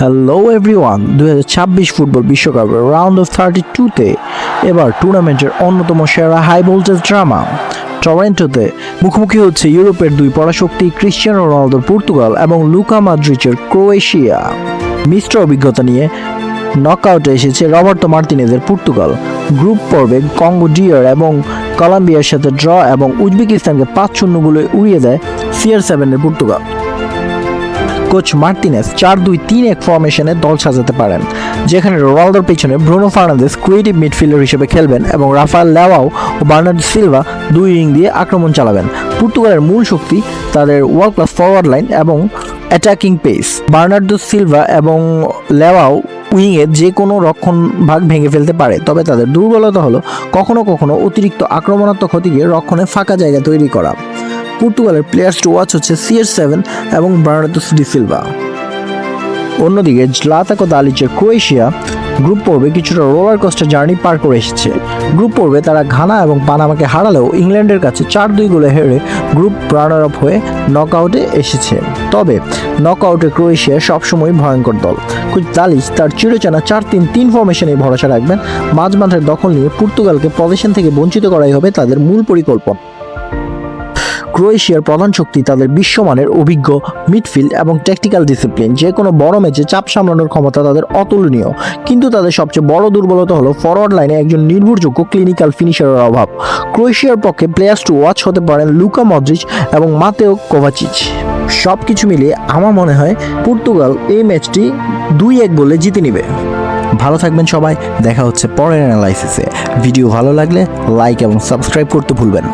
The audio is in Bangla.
হ্যালো এভরিওয়ান, 2026 ফুটবল বিশ্বকাপের রাউন্ড অফ 32তে এবার টুর্নামেন্টের অন্যতম সেরা হাই ভোল্টেজ ড্রামা টরন্টোতে মুখোমুখি হচ্ছে ইউরোপের দুই পরাশক্তি ক্রিশ্চিয়ানো রোনালদোর পর্তুগাল এবং লুকা মডরিচের ক্রোয়েশিয়া। মিশ্র অভিজ্ঞতা নিয়ে নকআউটে এসেছে রবার্তো মার্তিনেজের পর্তুগাল। গ্রুপ পর্বে কঙ্গো ডিআর এবং কলম্বিয়ার সাথে ড্র এবং উজবেকিস্তানকে 5-0 গোলে উড়িয়ে দেয় CR7-এর পর্তুগাল। কোচ মার্তিনেজ 4-2-3-1 ফরমেশনে দল সাজাতে পারেন, যেখানে রোনালদোর পেছনে ব্রুনো ফার্নান্দেজ ক্রিয়েটিভ মিডফিল্ডার হিসেবে খেলবেন এবং রাফায়েল লেওয়াও ও বার্নার্ডো সিলভা দুই উইং দিয়ে আক্রমণ চালাবেন। পর্তুগালের মূল শক্তি তাদের ওয়ার্ল্ড ক্লাস ফরওয়ার্ড লাইন এবং অ্যাটাকিং পেস। বার্নার্ডো সিলভা এবং লেওয়াও উইংয়ে যে কোনো রক্ষণ ভাগ ভেঙে ফেলতে পারে, তবে তাদের দুর্বলতা হলো কখনো কখনো অতিরিক্ত আক্রমণাত্মক হতে রক্ষণে ফাঁকা জায়গা তৈরি করা। পর্তুগালের প্লেয়ার্স টু ওয়াচ হচ্ছে CR7 এবং বার্নার্ডো সিলভা। অন্যদিকে জ্লাতাকো দালিচের ক্রোয়েশিয়া গ্রুপ পর্বে কিছুটা রোলার কোস্টার জার্নি পার করে এসেছে। গ্রুপ পর্বে তারা ঘানা এবং পানামাকে হারালেও ইংল্যান্ডের কাছে 4-2 গোলে হেরে গ্রুপ রানার আপ হয়ে নকআউটে এসেছে। তবে নকআউটে ক্রোয়েশিয়া সবসময় ভয়ঙ্কর দল। কোচ দালিচ তার চিরচেনা 4-3-3 ফরমেশনে ভরসা রাখবেন। মাঝমাঠের দখল নিয়ে পর্তুগালকে পজিশন থেকে বঞ্চিত করাই হবে তাদের মূল পরিকল্পনা। ক্রোয়েশিয়ার প্রধান শক্তি তাদের বিশ্বমানের অভিজ্ঞ মিডফিল্ড এবং ট্যাকটিক্যাল ডিসিপ্লিন। যে কোনো বড় ম্যাচে চাপ সামলানোর ক্ষমতা তাদের অতুলনীয়, কিন্তু তাদের সবচেয়ে বড় দুর্বলতা হলো ফরওয়ার্ড লাইনে একজন নির্ভরযোগ্য ক্লিনিক্যাল ফিনিশারের অভাব। ক্রোয়েশিয়ার পক্ষে প্লেয়ার্স টু ওয়াচ হতে পারেন লুকা মডরিচ এবং মাতেও কোভাচিচ। সব কিছু মিলিয়ে আমার মনে হয় পর্তুগাল এই ম্যাচটি 2-1 গোলে জিতে নেবে। ভালো থাকবেন সবাই, দেখা হচ্ছে পরের অ্যানালাইসিসে। ভিডিও ভালো লাগলে লাইক এবং সাবস্ক্রাইব করতে ভুলবেন।